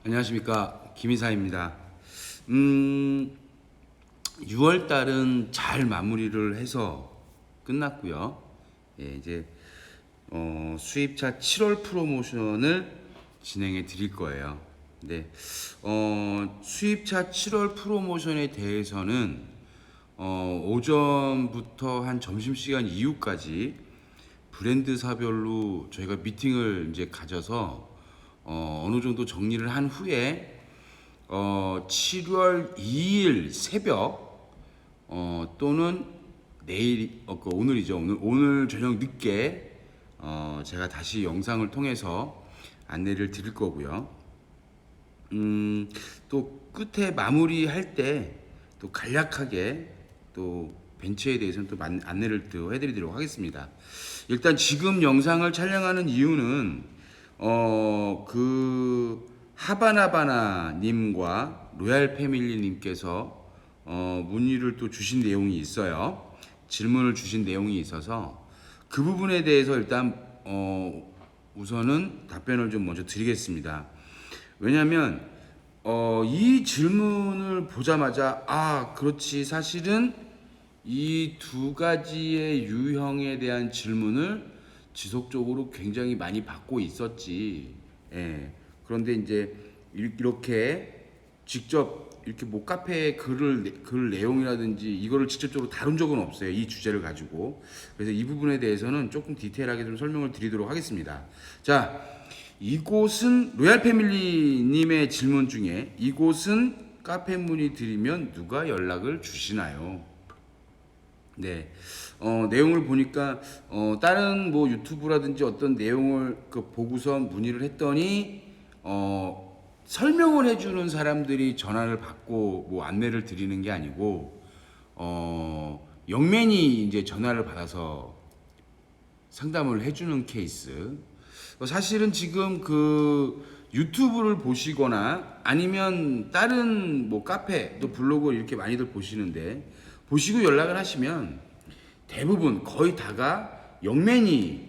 안녕하십니까, 김이사입니다. 6월 달은 잘 마무리를 해서 끝났고요. 예, 이제 수입차 7월 프로모션을 진행해 드릴 거예요. 근데 수입차 7월 프로모션에 대해서는 오전부터 한 점심시간 이후까지 브랜드사별로 저희가 미팅을 이제 가져서 어느 정도 정리를 한 후에 7월 2일 새벽 또는 내일 오늘이죠. 오늘 저녁 늦게 제가 다시 영상을 통해서 안내를 드릴 거고요. 또 끝에 마무리할 때 또 간략하게 또 벤츠에 대해서는 또 안내를 또 해드리도록 하겠습니다. 일단 지금 영상을 촬영하는 이유는 그 하바나바나 님과 로얄 패밀리 님께서 문의를 또 주신 내용이 있어요. 질문을 주신 내용이 있어서 그 부분에 대해서 일단 우선은 답변을 좀 먼저 드리겠습니다. 왜냐하면 이 질문을 보자마자 그렇지, 사실은 이 두 가지의 유형에 대한 질문을 지속적으로 굉장히 많이 받고 있었지. 예. 그런데 이제 이렇게 직접 이렇게 뭐 카페에 글 내용이라든지 이거를 직접적으로 다룬 적은 없어요. 이 주제를 가지고. 그래서 이 부분에 대해서는 조금 디테일하게 좀 설명을 드리도록 하겠습니다. 자, 이곳은 로얄 패밀리 님의 질문 중에 이곳은 카페 문의 드리면 누가 연락을 주시나요? 네, 내용을 보니까 다른 뭐 유튜브라든지 어떤 내용을 보고서 문의를 했더니 설명을 해주는 사람들이 전화를 받고 뭐 안내를 드리는 게 아니고 영맨이 이제 전화를 받아서 상담을 해주는 케이스. 사실은 지금 그 유튜브를 보시거나 아니면 다른 뭐 카페 또 블로그 이렇게 많이들 보시는데 보시고 연락을 하시면 대부분 거의 다가 영맨이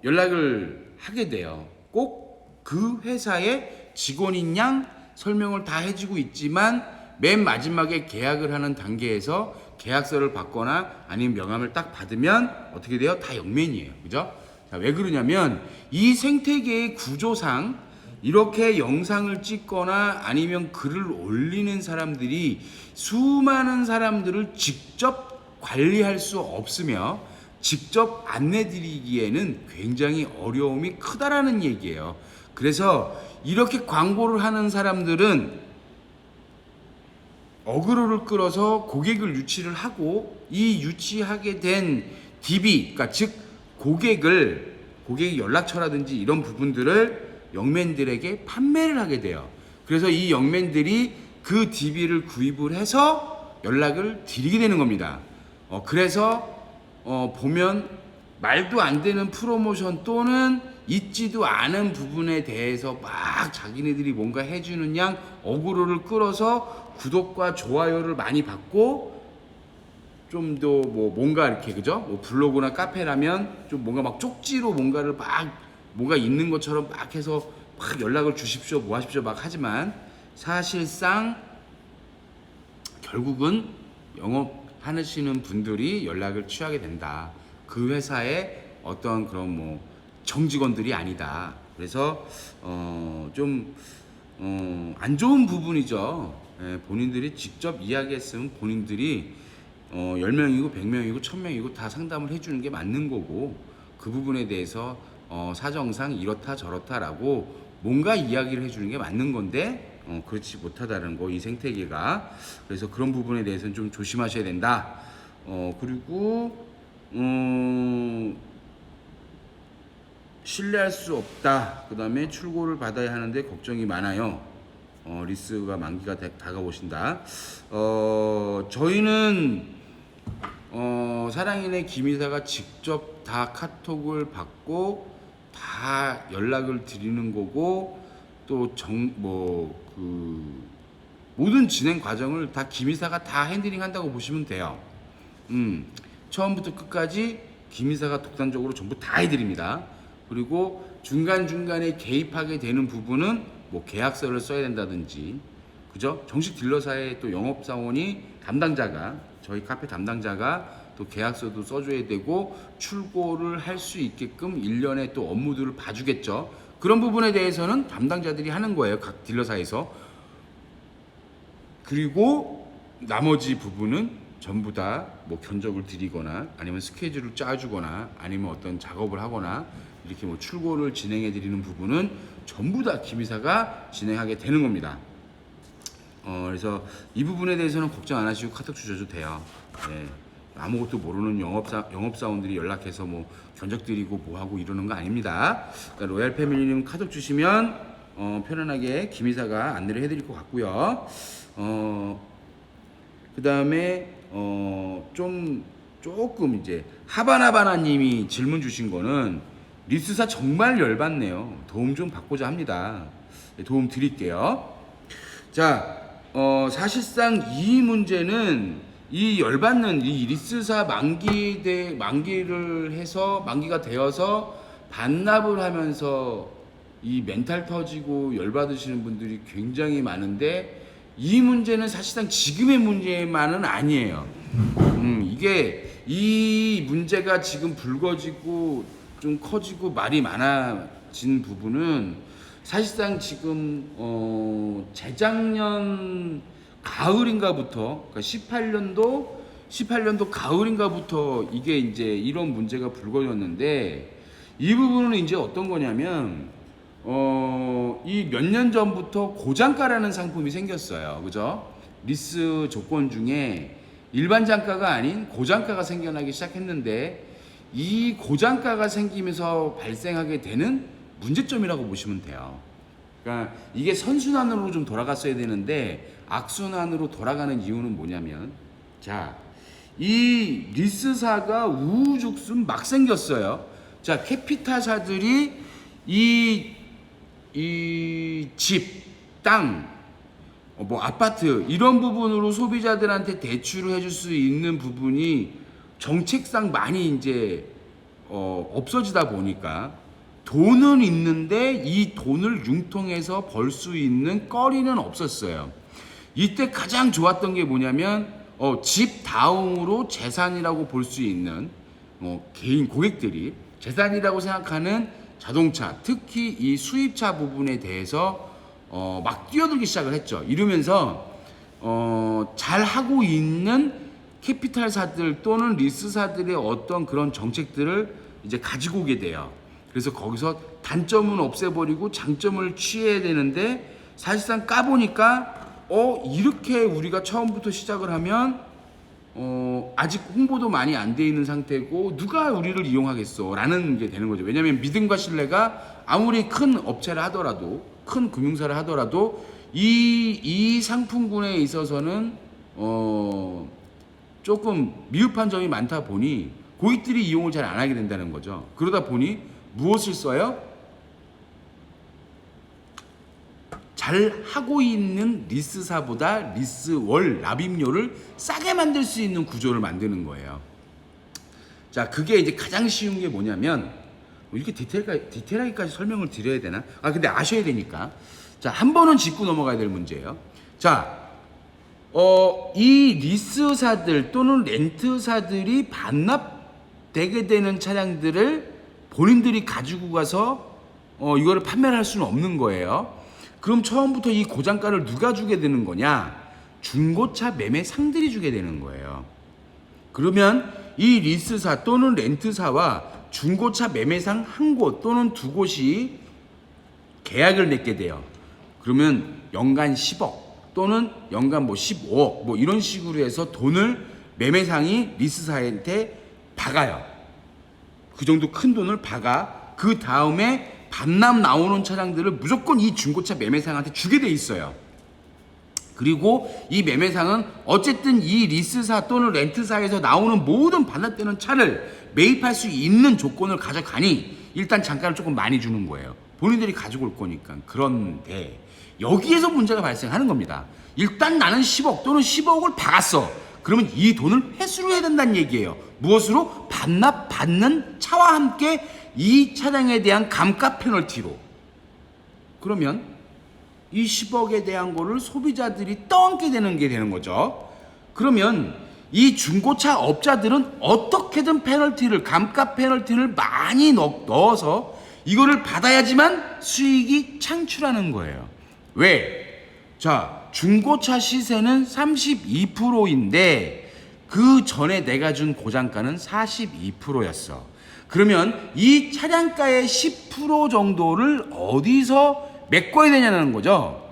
연락을 하게 돼요. 꼭 그 회사의 직원인 양 설명을 다 해주고 있지만 맨 마지막에 계약을 하는 단계에서 계약서를 받거나 아니면 명함을 딱 받으면 어떻게 돼요? 다 영맨이에요. 그죠? 자, 왜 그러냐면 이 생태계의 구조상 이렇게 영상을 찍거나 아니면 글을 올리는 사람들이 수많은 사람들을 직접 관리할 수 없으며 직접 안내 드리기에는 굉장히 어려움이 크다라는 얘기예요. 그래서 이렇게 광고를 하는 사람들은 어그로를 끌어서 고객을 유치를 하고 이 유치하게 된 DB, 그러니까 즉 고객의 연락처라든지 이런 부분들을 영맨들에게 판매를 하게 돼요. 그래서 이 영맨들이 그 DB를 구입을 해서 연락을 드리게 되는 겁니다. 그래서 보면 말도 안 되는 프로모션 또는 있지도 않은 부분에 대해서 막 자기네들이 뭔가 해주는 양 어그로를 끌어서 구독과 좋아요를 많이 받고 좀 더 뭐 뭔가 이렇게, 그죠? 뭐 블로그나 카페라면 좀 뭔가 막 쪽지로 뭔가를 막 뭔가 있는 것처럼 막 해서 막 연락을 주십시오, 뭐 하십시오 막 하지만 사실상 결국은 영업하시는 분들이 연락을 취하게 된다. 그 회사의 어떤 그런 뭐 정직원들이 아니다. 그래서 좀 안 좋은 부분이죠. 예, 본인들이 직접 이야기했으면 본인들이 10명이고 100명이고 1000명이고 다 상담을 해주는 게 맞는 거고 그 부분에 대해서 사정상 이렇다 저렇다라고 뭔가 이야기를 해주는 게 맞는 건데 그렇지 못하다는 거, 이 생태계가. 그래서 그런 부분에 대해서는 좀 조심하셔야 된다. 그리고 신뢰할 수 없다. 그 다음에 출고를 받아야 하는데 걱정이 많아요. 리스가 만기가 다가오신다. 저희는 사랑인의 김이사가 직접 다 카톡을 받고 다 연락을 드리는 거고 또 모든 진행 과정을 다 김이사가 다 핸들링 한다고 보시면 돼요. 처음부터 끝까지 김이사가 독단적으로 전부 다 해드립니다. 그리고 중간중간에 개입하게 되는 부분은 뭐 계약서를 써야 된다든지, 그죠? 정식 딜러사의 또 영업사원이 담당자가, 저희 카페 담당자가 또 계약서도 써줘야 되고 출고를 할 수 있게끔 일련의 또 업무들을 봐주겠죠. 그런 부분에 대해서는 담당자들이 하는 거예요, 각 딜러사에서. 그리고 나머지 부분은 전부 다 뭐 견적을 드리거나 아니면 스케줄을 짜주거나 아니면 어떤 작업을 하거나 이렇게 뭐 출고를 진행해 드리는 부분은 전부 다 김이사가 진행하게 되는 겁니다. 그래서 이 부분에 대해서는 걱정 안 하시고 카톡 주셔도 돼요. 네. 아무것도 모르는 영업사원들이 연락해서 뭐 견적 드리고 뭐 하고 이러는 거 아닙니다. 그러니까 로얄 패밀리님 카톡 주시면 편안하게 김이사가 안내를 해드릴 것 같고요. 그 다음에 조금 이제 하바나바나님이 질문 주신 거는 리스사 정말 열받네요. 도움 좀 받고자 합니다. 도움 드릴게요. 자, 사실상 이 문제는 이 열받는 이 리스사 만기를 해서 만기가 되어서 반납을 하면서 이 멘탈 터지고 열받으시는 분들이 굉장히 많은데 이 문제는 사실상 지금의 문제만은 아니에요. 이게 이 문제가 지금 불거지고 좀 커지고 말이 많아진 부분은 사실상 지금 재작년 가을인가부터, 그러니까 18년도 가을인가부터 이게 이제 이런 문제가 불거졌는데 이 부분은 이제 어떤 거냐면 이 몇 년 전부터 고장가라는 상품이 생겼어요. 그죠? 리스 조건 중에 일반 장가가 아닌 고장가가 생겨나기 시작했는데 이 고장가가 생기면서 발생하게 되는 문제점이라고 보시면 돼요. 그러니까 이게 선순환으로 좀 돌아갔어야 되는데 악순환으로 돌아가는 이유는 뭐냐면, 자, 이 리스사가 우후죽순 막 생겼어요. 자, 캐피탈사들이 이 집, 땅, 뭐 아파트 이런 부분으로 소비자들한테 대출을 해줄 수 있는 부분이 정책상 많이 이제 없어지다 보니까 돈은 있는데 이 돈을 융통해서 벌 수 있는 거리는 없었어요. 이때 가장 좋았던 게 뭐냐면 집 다음으로 재산이라고 볼 수 있는 개인 고객들이 재산이라고 생각하는 자동차, 특히 이 수입차 부분에 대해서 막 뛰어들기 시작을 했죠. 이러면서 잘 하고 있는 캐피탈사들 또는 리스사들의 어떤 그런 정책들을 이제 가지고 오게 돼요. 그래서 거기서 단점은 없애버리고 장점을 취해야 되는데 사실상 까보니까 이렇게 우리가 처음부터 시작을 하면 아직 홍보도 많이 안 돼 있는 상태고 누가 우리를 이용하겠어 라는 게 되는 거죠. 왜냐하면 믿음과 신뢰가 아무리 큰 업체를 하더라도 큰 금융사를 하더라도 이 상품군에 있어서는 조금 미흡한 점이 많다 보니 고객들이 이용을 잘 안 하게 된다는 거죠. 그러다 보니 무엇을 써요? 잘 하고 있는 리스사보다 리스월 납입료를 싸게 만들 수 있는 구조를 만드는 거예요. 자, 그게 이제 가장 쉬운 게 뭐냐면 이렇게 디테일하게까지 설명을 드려야 되나? 근데 아셔야 되니까. 자, 한 번은 짚고 넘어가야 될 문제예요. 자, 이 리스사들 또는 렌트사들이 반납되게 되는 차량들을 본인들이 가지고 가서 이거를 판매를 할 수는 없는 거예요. 그럼 처음부터 이 고장가를 누가 주게 되는 거냐? 중고차 매매상들이 주게 되는 거예요. 그러면 이 리스사 또는 렌트사와 중고차 매매상 한 곳 또는 두 곳이 계약을 맺게 돼요. 그러면 연간 10억 또는 연간 뭐 15억 뭐 이런 식으로 해서 돈을 매매상이 리스사한테 박아요. 그 정도 큰 돈을 박아 그 다음에 반납 나오는 차량들을 무조건 이 중고차 매매상한테 주게 돼 있어요. 그리고 이 매매상은 어쨌든 이 리스사 또는 렌트사에서 나오는 모든 반납되는 차를 매입할 수 있는 조건을 가져가니 일단 잔가를 조금 많이 주는 거예요. 본인들이 가지고 올 거니까. 그런데 여기에서 문제가 발생하는 겁니다. 일단 나는 10억 또는 15억을 박았어. 그러면 이 돈을 회수를 해야 된다는 얘기예요. 무엇으로? 반납받는 차와 함께 이 차량에 대한 감가 페널티로. 그러면 이 10억에 대한 거를 소비자들이 떠안게 되는 게 되는 거죠. 그러면 이 중고차 업자들은 어떻게든 페널티를, 감가 페널티를 많이 넣어서 이거를 받아야지만 수익이 창출하는 거예요. 왜? 자, 중고차 시세는 32%인데 그 전에 내가 준 고장가는 42%였어. 그러면 이 차량가의 10% 정도를 어디서 메꿔야 되냐는 거죠.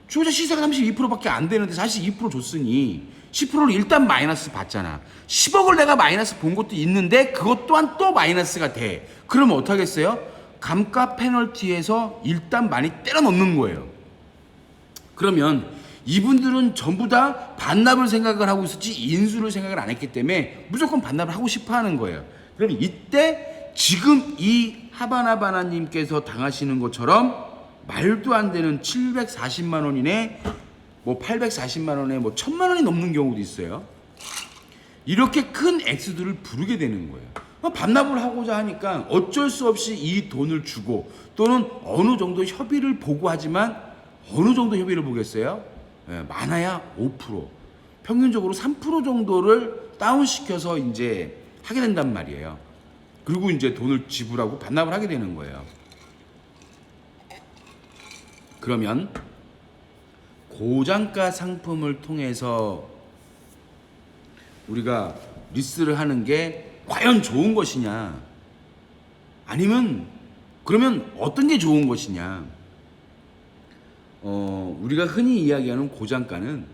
중고차 시세가 32%밖에 안 되는데 42% 줬으니 10%를 일단 마이너스 받잖아. 10억을 내가 마이너스 본 것도 있는데 그것 또한 또 마이너스가 돼. 그러면 어떡하겠어요? 감가 페널티에서 일단 많이 때려 넣는 거예요. 그러면 이분들은 전부 다 반납을 생각을 하고 있었지 인수를 생각을 안 했기 때문에 무조건 반납을 하고 싶어 하는 거예요. 그럼 이때 지금 이 하바나바나님께서 당하시는 것처럼 말도 안 되는 740만 원이네, 뭐 840만 원에 뭐 1000만 원이 넘는 경우도 있어요. 이렇게 큰 액수들을 부르게 되는 거예요. 반납을 하고자 하니까 어쩔 수 없이 이 돈을 주고 또는 어느 정도 협의를 보고 하지만 어느 정도 협의를 보겠어요? 많아야 5%, 평균적으로 3% 정도를 다운시켜서 이제 하게 된단 말이에요. 그리고 이제 돈을 지불하고 반납을 하게 되는 거예요. 그러면 고장가 상품을 통해서 우리가 리스를 하는 게 과연 좋은 것이냐? 아니면 그러면 어떤 게 좋은 것이냐? 우리가 흔히 이야기하는 고장가는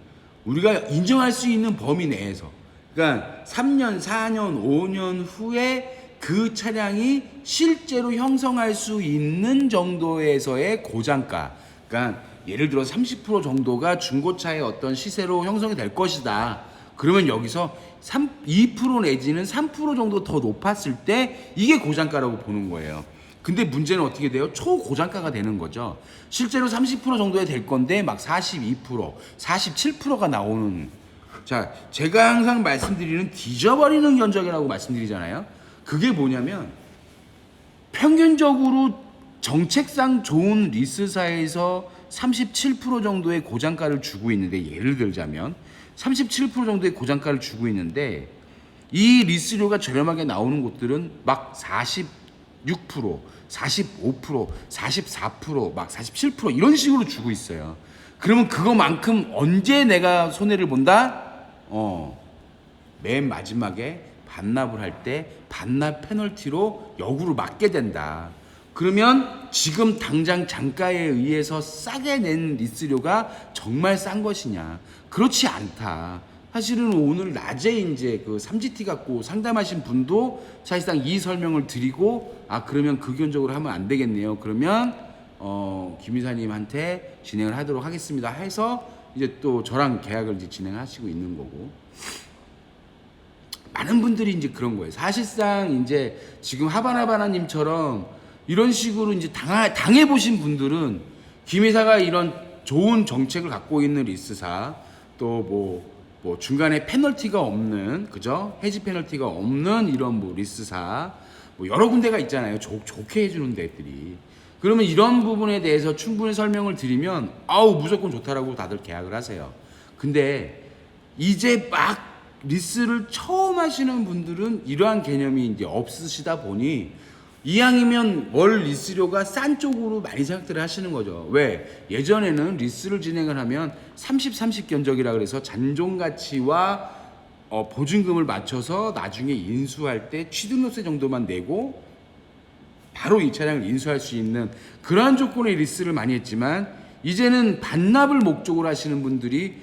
우리가 인정할 수 있는 범위 내에서, 그러니까 3년, 4년, 5년 후에 그 차량이 실제로 형성할 수 있는 정도에서의 고장가. 그러니까 예를 들어 30% 정도가 중고차의 어떤 시세로 형성이 될 것이다. 그러면 여기서 2% 내지는 3% 정도 더 높았을 때 이게 고장가라고 보는 거예요. 근데 문제는 어떻게 돼요? 초고장가가 되는 거죠. 실제로 30% 정도에 될 건데 막 42%, 47%가 나오는. 자, 제가 항상 말씀드리는 뒤져버리는 견적이라고 말씀드리잖아요. 그게 뭐냐면 평균적으로 정책상 좋은 리스사에서 37% 정도의 고장가를 주고 있는데, 예를 들자면 37% 정도의 고장가를 주고 있는데 이 리스료가 저렴하게 나오는 곳들은 막 46%, 45%, 44%, 막 47% 이런 식으로 주고 있어요. 그러면 그거만큼 언제 내가 손해를 본다? 맨 마지막에 반납을 할 때 반납 페널티로 역으로 맞게 된다. 그러면 지금 당장 장가에 의해서 싸게 낸 리스료가 정말 싼 것이냐? 그렇지 않다. 사실은 오늘 낮에 이제 그 3GT 갖고 상담하신 분도 사실상 이 설명을 드리고, 그러면 극연적으로 하면 안 되겠네요. 그러면 김 이사님한테 진행을 하도록 하겠습니다 해서 이제 또 저랑 계약을 이제 진행하시고 있는 거고. 많은 분들이 이제 그런 거예요. 사실상 이제 지금 하바나바나님처럼 이런 식으로 이제 당해보신 분들은 김 이사가 이런 좋은 정책을 갖고 있는 리스사, 또 뭐 중간에 페널티가 없는, 그죠? 해지 페널티가 없는 이런 뭐 리스사, 뭐 여러 군데가 있잖아요. 좋게 해주는 데들이. 그러면 이런 부분에 대해서 충분히 설명을 드리면 무조건 좋다라고 다들 계약을 하세요. 근데 이제 막 리스를 처음 하시는 분들은 이러한 개념이 이제 없으시다 보니 이왕이면 월 리스료가 싼 쪽으로 많이 생각들을 하시는 거죠. 왜? 예전에는 리스를 진행을 하면 30 견적이라 그래서 잔존가치와 보증금을 맞춰서 나중에 인수할 때 취득세 정도만 내고 바로 이 차량을 인수할 수 있는 그러한 조건의 리스를 많이 했지만, 이제는 반납을 목적으로 하시는 분들이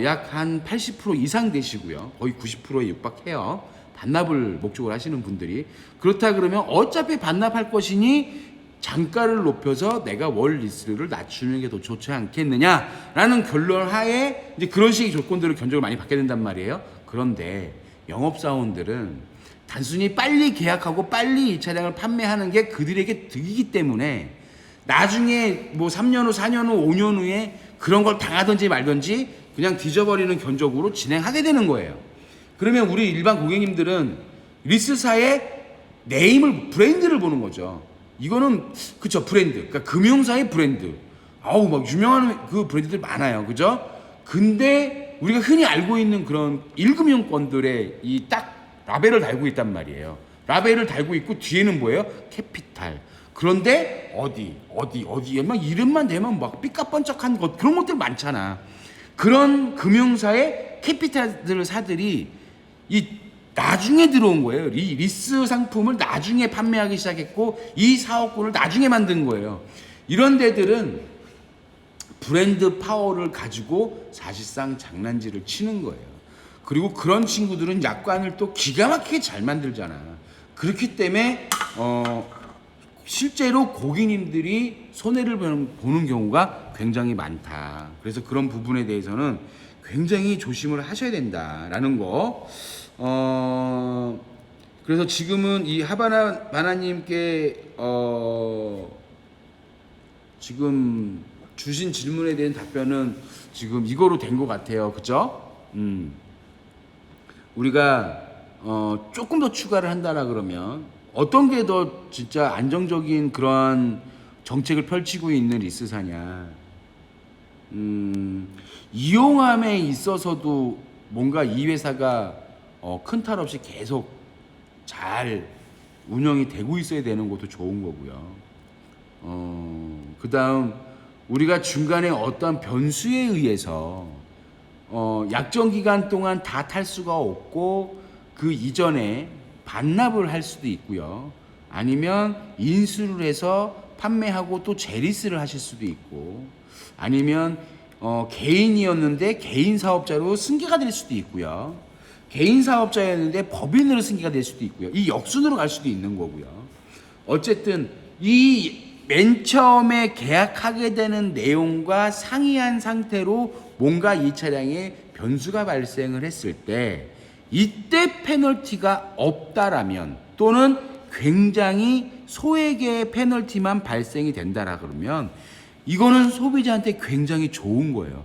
약 한 80% 이상 되시고요. 거의 90%에 육박해요. 반납을 목적으로 하시는 분들이. 그렇다 그러면 어차피 반납할 것이니 단가를 높여서 내가 월 리스를 낮추는 게 더 좋지 않겠느냐라는 결론 하에 이제 그런 식의 조건들을 견적을 많이 받게 된단 말이에요. 그런데 영업사원들은 단순히 빨리 계약하고 빨리 이 차량을 판매하는 게 그들에게 득이기 때문에 나중에 뭐 3년 후, 4년 후, 5년 후에 그런 걸 당하든지 말든지 그냥 뒤져버리는 견적으로 진행하게 되는 거예요. 그러면 우리 일반 고객님들은 리스사의 네임을, 브랜드를 보는 거죠. 이거는 그쵸, 브랜드. 그러니까 금융사의 브랜드. 아우 막 유명한 그 브랜드들 많아요, 그죠? 근데 우리가 흔히 알고 있는 그런 1금융권들의 이 딱 라벨을 달고 있단 말이에요. 라벨을 달고 있고 뒤에는 뭐예요? 캐피탈. 그런데 어디에 막 이름만 대면 막 삐까뻔쩍한 것 그런 것들 많잖아. 그런 금융사의 캐피탈들 사들이 이 나중에 들어온 거예요. 이 리스 상품을 나중에 판매하기 시작했고 이 사업권을 나중에 만든 거예요. 이런 데들은 브랜드 파워를 가지고 사실상 장난질을 치는 거예요. 그리고 그런 친구들은 약관을 또 기가 막히게 잘 만들잖아. 그렇기 때문에 실제로 고객님들이 손해를 보는 경우가 굉장히 많다. 그래서 그런 부분에 대해서는 굉장히 조심을 하셔야 된다라는 거. 그래서 지금은 이 하바나 바나님께 지금 주신 질문에 대한 답변은 지금 이거로 된 것 같아요. 그죠? 우리가 조금 더 추가를 한다라 그러면 어떤 게 더 진짜 안정적인 그런 정책을 펼치고 있는 리스사냐. 이용함에 있어서도 뭔가 이 회사가 큰 탈 없이 계속 잘 운영이 되고 있어야 되는 것도 좋은 거고요. 그 다음 우리가 중간에 어떤 변수에 의해서 약정 기간 동안 다 탈 수가 없고 그 이전에 반납을 할 수도 있고요. 아니면 인수를 해서 판매하고 또 재리스를 하실 수도 있고, 아니면 개인이었는데 개인 사업자로 승계가 될 수도 있고요. 개인 사업자였는데 법인으로 승계가 될 수도 있고요. 이 역순으로 갈 수도 있는 거고요. 어쨌든 이 맨 처음에 계약하게 되는 내용과 상이한 상태로 뭔가 이 차량에 변수가 발생을 했을 때 이때 페널티가 없다라면 또는 굉장히 소액의 페널티만 발생이 된다라 그러면 이거는 소비자한테 굉장히 좋은 거예요.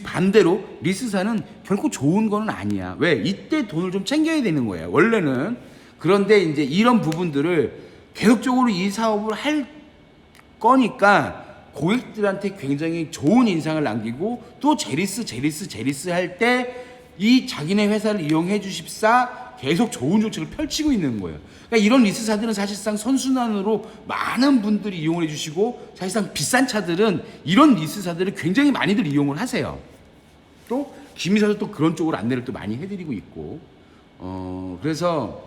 반대로 리스사는 결코 좋은 거는 아니야. 왜? 이때 돈을 좀 챙겨야 되는 거예요, 원래는. 그런데 이제 이런 부분들을 계속적으로 이 사업을 할 거니까 고객들한테 굉장히 좋은 인상을 남기고 또 제리스 할 때 이 자기네 회사를 이용해 주십사 계속 좋은 정책을 펼치고 있는 거예요. 그러니까 이런 리스사들은 사실상 선순환으로 많은 분들이 이용을 해주시고 사실상 비싼 차들은 이런 리스사들을 굉장히 많이들 이용을 하세요. 또 김이사도 또 그런 쪽으로 안내를 또 많이 해드리고 있고 그래서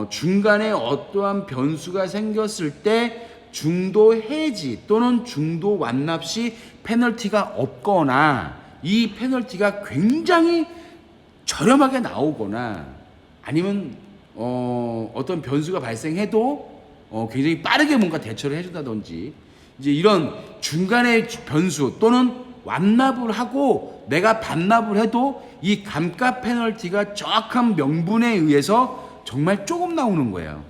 중간에 어떠한 변수가 생겼을 때 중도 해지 또는 중도 완납 시 페널티가 없거나 이 페널티가 굉장히 저렴하게 나오거나 아니면 어떤 변수가 발생해도 굉장히 빠르게 뭔가 대처를 해준다든지 이제 이런 중간에 변수 또는 완납을 하고 내가 반납을 해도 이 감가 페널티가 정확한 명분에 의해서 정말 조금 나오는 거예요.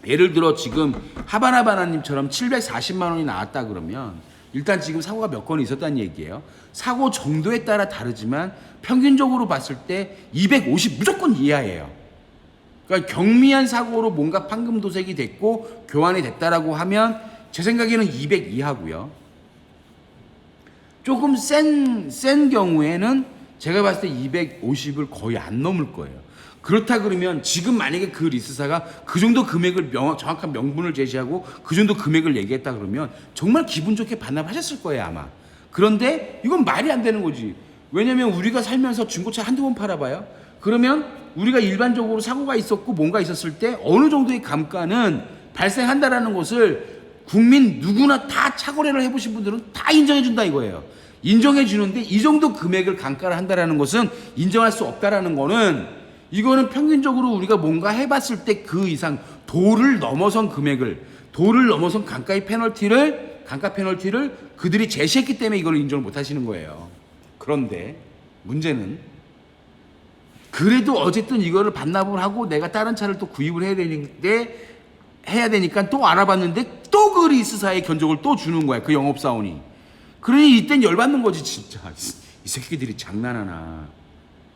예를 들어 지금 하바나바나님처럼 740만 원이 나왔다 그러면 일단 지금 사고가 몇 건이 있었다는 얘기예요. 사고 정도에 따라 다르지만 평균적으로 봤을 때 250 무조건 이하예요. 그러니까 경미한 사고로 뭔가 판금 도색이 됐고 교환이 됐다라고 하면 제 생각에는 200 이하고요. 조금 센 경우에는 제가 봤을 때 250을 거의 안 넘을 거예요. 그렇다 그러면 지금 만약에 그 리스사가 그 정도 금액을 정확한 명분을 제시하고 그 정도 금액을 얘기했다 그러면 정말 기분 좋게 반납하셨을 거예요 아마. 그런데 이건 말이 안 되는 거지. 왜냐면 우리가 살면서 중고차 한두 번 팔아봐요. 그러면 우리가 일반적으로 사고가 있었고 뭔가 있었을 때 어느 정도의 감가는 발생한다라는 것을 국민 누구나 다 차거래를 해보신 분들은 다 인정해준다 이거예요. 인정해주는데 이 정도 금액을 감가를 한다라는 것은 인정할 수 없다라는 거는 이거는 평균적으로 우리가 뭔가 해봤을 때 그 이상 도를 넘어선 금액을 도를 넘어선 감가 페널티를 그들이 제시했기 때문에 이걸 인정을 못 하시는 거예요. 그런데 문제는 그래도 어쨌든 이거를 반납을 하고 내가 다른 차를 또 구입을 해야 되니까 또 알아봤는데 또 그 리스사의 견적을 또 주는 거야 그 영업사원이. 그러니 이땐 열받는 거지 진짜. 이 새끼들이 장난하나.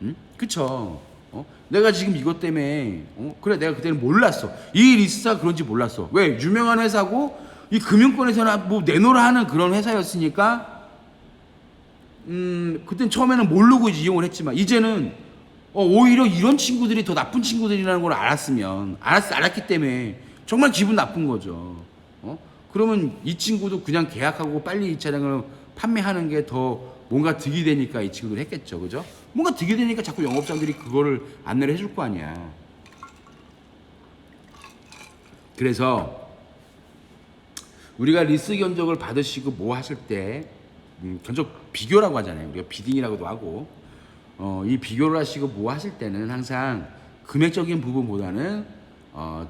응? 그쵸? 내가 지금 이것 때문에 그래 내가 그때는 몰랐어. 이 리스사 그런지 몰랐어. 왜? 유명한 회사고 이 금융권에서나 뭐 내놓으라 하는 그런 회사였으니까 그땐 처음에는 모르고 이용을 했지만 이제는 오히려 이런 친구들이 더 나쁜 친구들이라는 걸 알았기 때문에 정말 기분 나쁜 거죠. 그러면 이 친구도 그냥 계약하고 빨리 이 차량을 판매하는 게 더 뭔가 득이 되니까 이 친구들 했겠죠. 그죠? 뭔가 득이 되니까 자꾸 영업자들이 그거를 안내를 해줄 거 아니야. 그래서 우리가 리스 견적을 받으시고 뭐 하실 때 견적 비교라고 하잖아요. 우리가 비딩이라고도 하고 이 비교를 하시고 뭐 하실 때는 항상 금액적인 부분보다는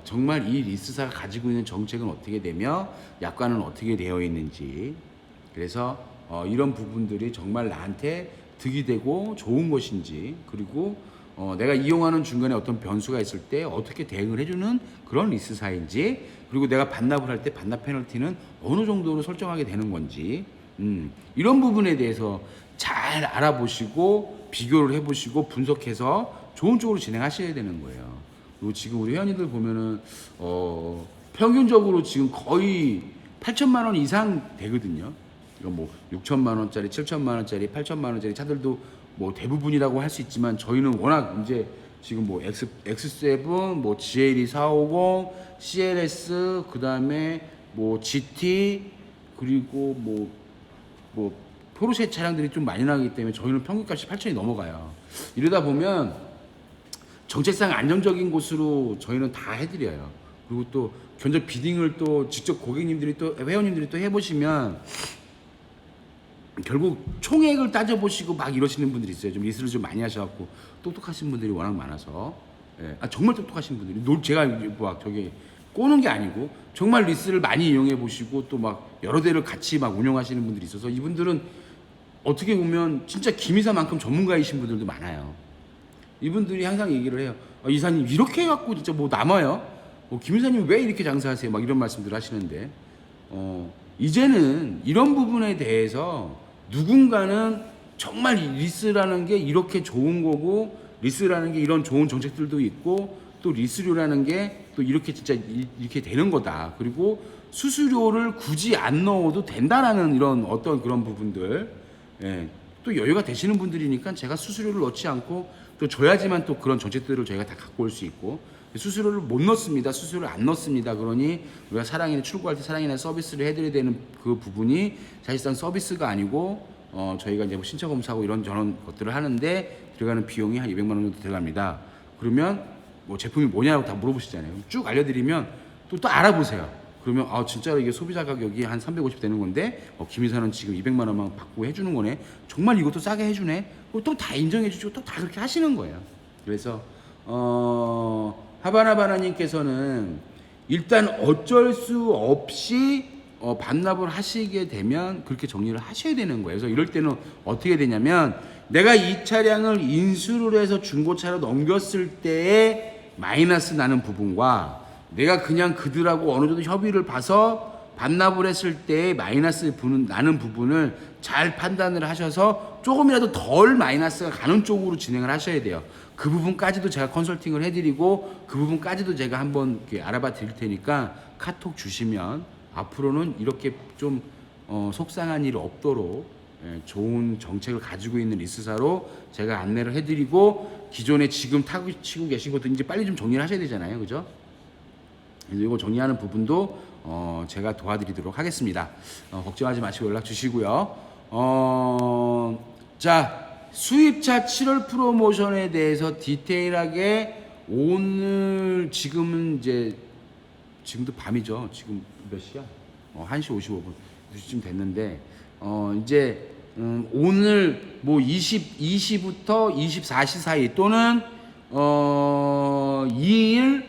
정말 이 리스사가 가지고 있는 정책은 어떻게 되며 약관은 어떻게 되어 있는지, 그래서 이런 부분들이 정말 나한테 득이 되고 좋은 것인지, 그리고 내가 이용하는 중간에 어떤 변수가 있을 때 어떻게 대응을 해주는 그런 리스사인지, 그리고 내가 반납을 할 때 반납 페널티는 어느 정도로 설정하게 되는 건지, 이런 부분에 대해서 잘 알아보시고 비교를 해보시고 분석해서 좋은 쪽으로 진행하셔야 되는 거예요. 그리고 지금 우리 회원님들 보면은 평균적으로 지금 거의 8천만 원 이상 되거든요. 이거 뭐 6천만 원짜리, 7천만 원짜리, 8천만 원짜리 차들도 뭐 대부분이라고 할 수 있지만, 저희는 워낙 이제 지금 뭐 X7, 뭐 GLE 450, CLS, 그 다음에 뭐 GT, 그리고 뭐 포르쉐 차량들이 좀 많이 나가기 때문에 저희는 평균값이 8천이 넘어가요. 이러다 보면 정책상 안정적인 곳으로 저희는 다 해드려요. 그리고 또 견적 비딩을 또 직접 고객님들이 또 회원님들이 또 해보시면 결국 총액을 따져보시고 막 이러시는 분들이 있어요. 좀 리스를 좀 많이 하셔갖고 똑똑하신 분들이 워낙 많아서, 정말 똑똑하신 분들이 제가 막 저기 꼬는 게 아니고 정말 리스를 많이 이용해 보시고 또 막 여러 대를 같이 막 운영하시는 분들이 있어서, 이분들은 어떻게 보면 진짜 김이사만큼 전문가이신 분들도 많아요. 이분들이 항상 얘기를 해요. 이사님 이렇게 해갖고 진짜 뭐 남아요? 김이사님 왜 이렇게 장사하세요? 막 이런 말씀들 하시는데, 이제는 이런 부분에 대해서 누군가는 정말 리스라는 게 이렇게 좋은 거고, 리스라는 게 이런 좋은 정책들도 있고, 또 리스료라는 게 또 이렇게 진짜 이렇게 되는 거다. 그리고 수수료를 굳이 안 넣어도 된다라는 이런 어떤 그런 부분들, 또 여유가 되시는 분들이니까 제가 수수료를 넣지 않고 또 줘야지만 또 그런 정책들을 저희가 다 갖고 올 수 있고, 수수료를 못 넣습니다. 수수료를 안 넣습니다. 그러니 우리가 사랑이나 출고할 때 사랑이나 서비스를 해드려야 되는 그 부분이 사실상 서비스가 아니고 저희가 이제 뭐 신차 검사하고 이런 저런 것들을 하는데 들어가는 비용이 한 200만 원 정도 들어갑니다. 그러면 뭐 제품이 뭐냐고 다 물어보시잖아요. 쭉 알려드리면 또 알아보세요. 그러면 진짜로 이게 소비자 가격이 한 350 되는 건데 김이사는 지금 200만 원만 받고 해주는 거네. 정말 이것도 싸게 해주네. 또 다 인정해 주시고 또 다 그렇게 하시는 거예요. 그래서 하바나바나님께서는 일단 어쩔 수 없이 반납을 하시게 되면 그렇게 정리를 하셔야 되는 거예요. 그래서 이럴 때는 어떻게 되냐면, 내가 이 차량을 인수를 해서 중고차로 넘겼을 때에 마이너스 나는 부분과 내가 그냥 그들하고 어느 정도 협의를 봐서 반납을 했을 때 마이너스 나는 부분을 잘 판단을 하셔서 조금이라도 덜 마이너스가 가는 쪽으로 진행을 하셔야 돼요. 그 부분까지도 제가 컨설팅을 해드리고 그 부분까지도 제가 한번 알아봐 드릴 테니까 카톡 주시면 앞으로는 이렇게 좀 속상한 일이 없도록 좋은 정책을 가지고 있는 리스사로 제가 안내를 해드리고, 기존에 지금 타고 치고 계신 것도 이제 빨리 좀 정리를 하셔야 되잖아요. 그죠? 그래서 이거 정리하는 부분도 제가 도와드리도록 하겠습니다. 걱정하지 마시고 연락 주시고요. 자, 수입차 7월 프로모션에 대해서 디테일하게 오늘 지금도 밤이죠. 지금 몇 시야? 1시 55분. 2시쯤 됐는데 이제 오늘 뭐 20시부터 24시 사이 또는 2일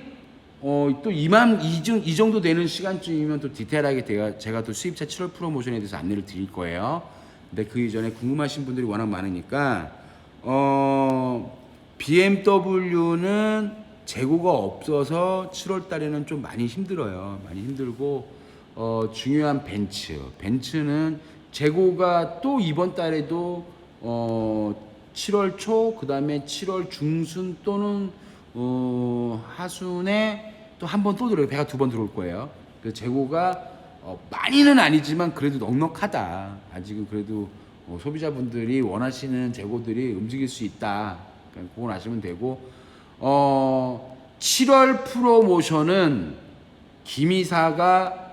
또 이 정도 되는 시간쯤이면 또 디테일하게 제가 또 수입차 7월 프로모션에 대해서 안내를 드릴 거예요. 근데 그 이전에 궁금하신 분들이 워낙 많으니까 BMW는 재고가 없어서 7월 달에는 좀 많이 힘들어요. 많이 힘들고 중요한 벤츠는 재고가 또 이번 달에도 7월 초, 그 다음에 7월 중순 또는 하순에 또 한 번 또 들어요. 배가 2번 들어올 거예요. 그 재고가 많이는 아니지만 그래도 넉넉하다. 아직은 그래도 소비자분들이 원하시는 재고들이 움직일 수 있다. 그러니까 그건 아시면 되고 7월 프로모션은 김이사가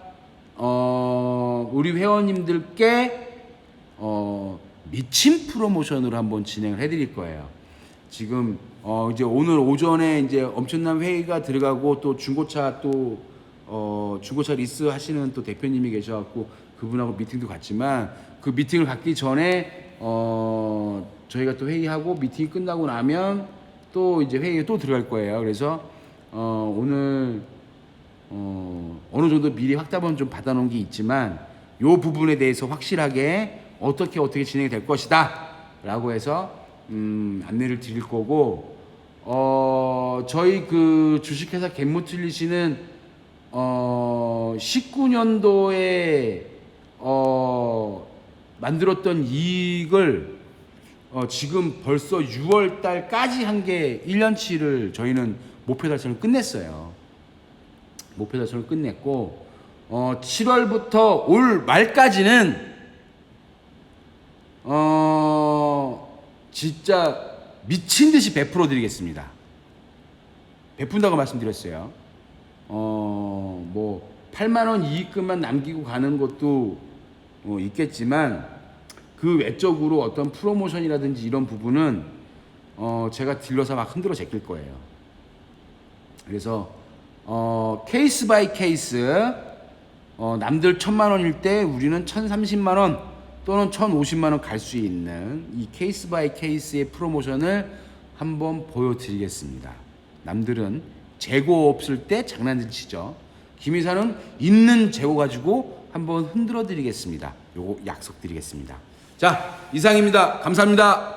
우리 회원님들께 미친 프로모션으로 한번 진행을 해드릴 거예요. 지금 이제 오늘 오전에 이제 엄청난 회의가 들어가고 또 중고차 중고차 리스 하시는 또 대표님이 계셔갖고 그분하고 미팅도 갔지만 그 미팅을 갖기 전에 저희가 또 회의하고 미팅이 끝나고 나면 또 이제 회의에 또 들어갈 거예요. 그래서 오늘 어느 정도 미리 확답은 좀 받아놓은 게 있지만 요 부분에 대해서 확실하게 어떻게 진행이 될 것이다 라고 해서 안내를 드릴 거고 저희 그 주식회사 갯모틀리시는 19년도에 만들었던 이익을 지금 벌써 6월 달까지 한 게 1년치를 저희는 목표 달성을 끝냈어요. 목표 달성을 끝냈고 7월부터 올 말까지는 진짜 미친 듯이 베풀어 드리겠습니다. 베푼다고 말씀드렸어요. 뭐 8만 원 이익금만 남기고 가는 것도 있겠지만 그 외적으로 어떤 프로모션이라든지 이런 부분은 제가 딜러서 막 흔들어 제낄 거예요. 그래서 케이스 바이 케이스 남들 1,000만 원일 때 우리는 1,030만 원 또는 1,050만 원 갈 수 있는 이 케이스 바이 케이스의 프로모션을 한번 보여드리겠습니다. 남들은 재고 없을 때 장난질 치죠. 김이사는 있는 재고 가지고 한번 흔들어 드리겠습니다. 요거 약속드리겠습니다. 자, 이상입니다. 감사합니다.